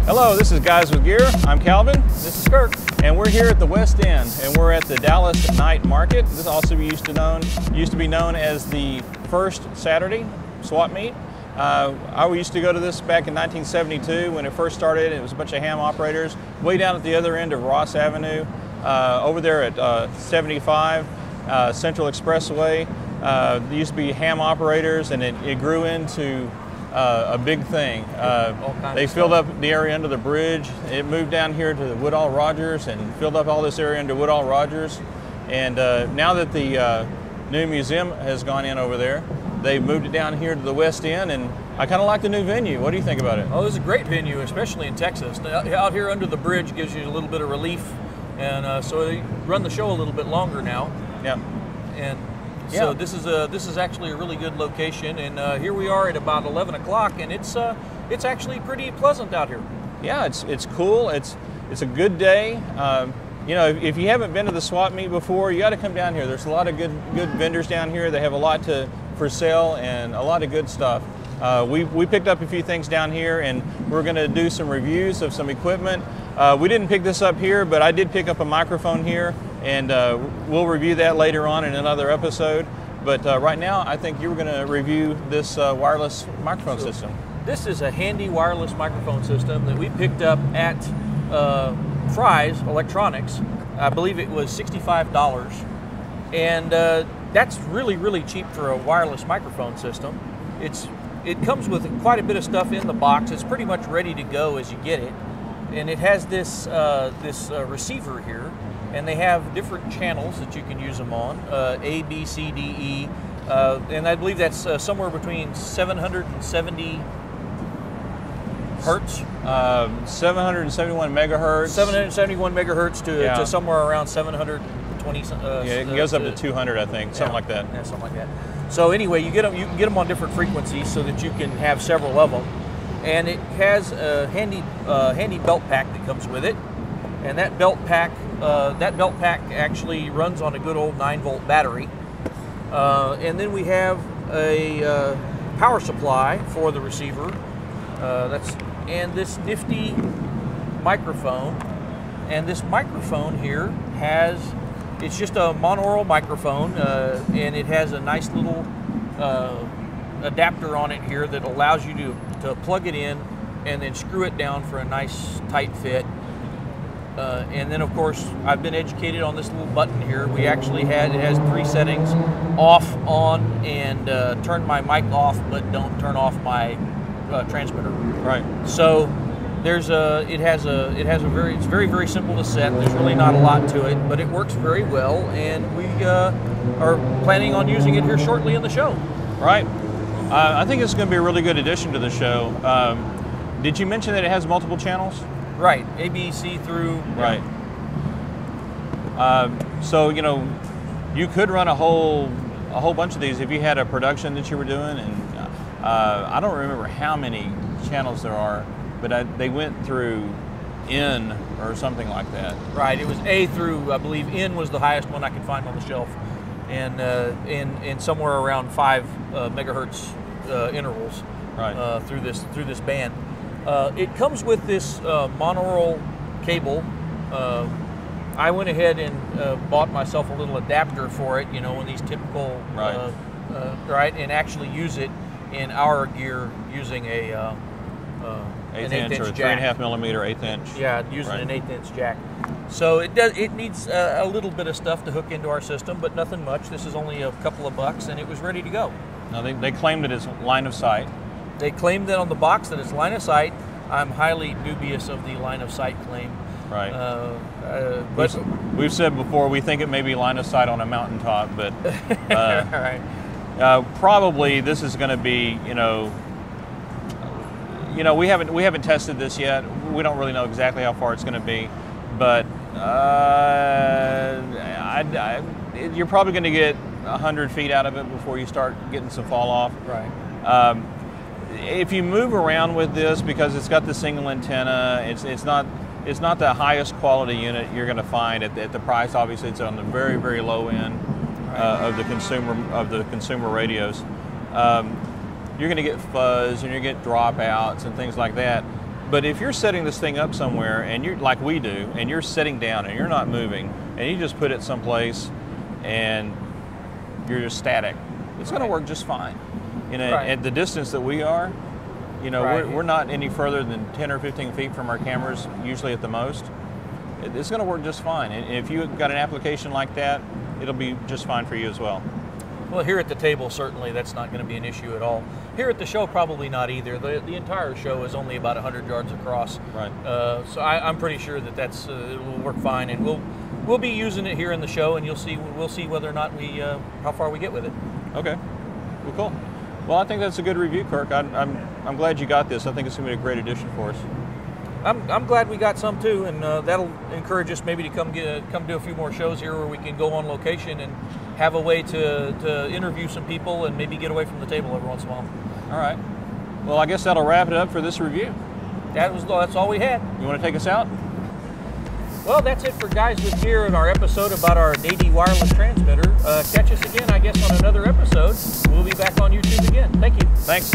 Hello, this is Guys with Gear. I'm Calvin. This is Kirk. And we're here at the West End, and we're at the Dallas Night Market. This also used to be known as the first Saturday swap meet. I used to go to this back in 1972 when it first started. It was a bunch of ham operators way down at the other end of Ross Avenue, over there at 75 Central Expressway. There used to be ham operators, and it grew into a big thing. They filled up the area under the bridge. It moved down here to the Woodall Rogers and filled up all this area under Woodall Rogers. And now that the new museum has gone in over there, they moved it down here to the West End, and I kind of like the new venue. What do you think about it? Oh, this is a great venue, especially in Texas. Out here under the bridge gives you a little bit of relief, and so they run the show a little bit longer now. Yeah. And so this is actually a really good location, and here we are at about 11 o'clock, and it's actually pretty pleasant out here. Yeah, it's cool. It's a good day. You know, if you haven't been to the swap meet before, you got to come down here. There's a lot of good vendors down here. They have a lot for sale and a lot of good stuff. We picked up a few things down here, and we're going to do some reviews of some equipment. We didn't pick this up here, but I did pick up a microphone here, and we'll review that later on in another episode. But right now, I think you were going to review this wireless microphone system. This is a handy wireless microphone system that we picked up at Fry's Electronics. I believe it was $65, and that's really, really cheap for a wireless microphone system. It comes with quite a bit of stuff in the box. It's pretty much ready to go as you get it, and it has this receiver here, and they have different channels that you can use them on, A, B, C, D, E, and I believe that's somewhere between 770 hertz. 771 megahertz. 771 megahertz to somewhere around 720. Yeah, it goes up to 200, I think, something like that. Yeah, something like that. So anyway, you can get them on different frequencies so that you can have several of them, and it has a handy belt pack that comes with it, and that belt pack actually runs on a good old 9-volt battery, and then we have a power supply for the receiver. And this nifty microphone, and this microphone here it's just a monaural microphone, and it has a nice little adapter on it here that allows you to plug it in and then screw it down for a nice tight fit. And then of course I've been educated on this little button here. It has 3 settings: off, on, and turn my mic off but don't turn off my transmitter. Right. So it's very, very simple to set. There's really not a lot to it, but it works very well, and we are planning on using it here shortly in the show. Right. I think it's going to be a really good addition to the show. Did you mention that it has multiple channels? Right. A, B, C through. Right. So you could run a whole bunch of these if you had a production that you were doing, and I don't remember how many channels there are, but they went through N or something like that. Right. It was A through, I believe N was the highest one I could find on the shelf, and in somewhere around 5 megahertz intervals. Right. Through this band. It comes with this monaural cable. I went ahead and bought myself a little adapter for it, one of these typical, right, and actually use it in our gear using an 1/8 inch or jack. 3.5 millimeter 1/8 inch. Yeah, using an 1/8 inch jack. So it needs a little bit of stuff to hook into our system, but nothing much. This is only a couple of bucks, and it was ready to go. Now they claimed that it's line of sight. They claimed that on the box that it's line of sight. I'm highly dubious of the line of sight claim. Right. But we've said before we think it may be line of sight on a mountaintop, but right. Probably this is going to be we haven't tested this yet. We don't really know exactly how far it's going to be, but you're probably going to get 100 feet out of it before you start getting some fall off. Right. If you move around with this, because it's got the single antenna, it's not the highest quality unit you're going to find at the price. Obviously, it's on the very, very low end of the consumer radios. you're going to get fuzz and you get dropouts and things like that. But if you're setting this thing up somewhere, and you're like we do, and you're sitting down and you're not moving, and you just put it someplace and you're just static, it's going to work just fine. You know, at the distance that we are, you know, we're not any further than 10 or 15 feet from our cameras, usually at the most. It's going to work just fine. And if you've got an application like that, it'll be just fine for you as well. Well, here at the table, certainly that's not going to be an issue at all. Here at the show, probably not either. The entire show is only about 100 yards across. Right. So I'm pretty sure that it will work fine, and we'll be using it here in the show, and we'll see whether or not how far we get with it. Okay. Well, cool. Well, I think that's a good review, Kirk. I'm glad you got this. I think it's going to be a great addition for us. I'm glad we got some too, and that'll encourage us maybe to come do a few more shows here where we can go on location and have a way to interview some people and maybe get away from the table every once in a while. All right. Well, I guess that'll wrap it up for this review. That's all we had. You want to take us out? Well, that's it for Guys with Gear in our episode about our Nady wireless transmitter. Catch us again, I guess, on another episode. We'll be back on YouTube again. Thank you. Thanks.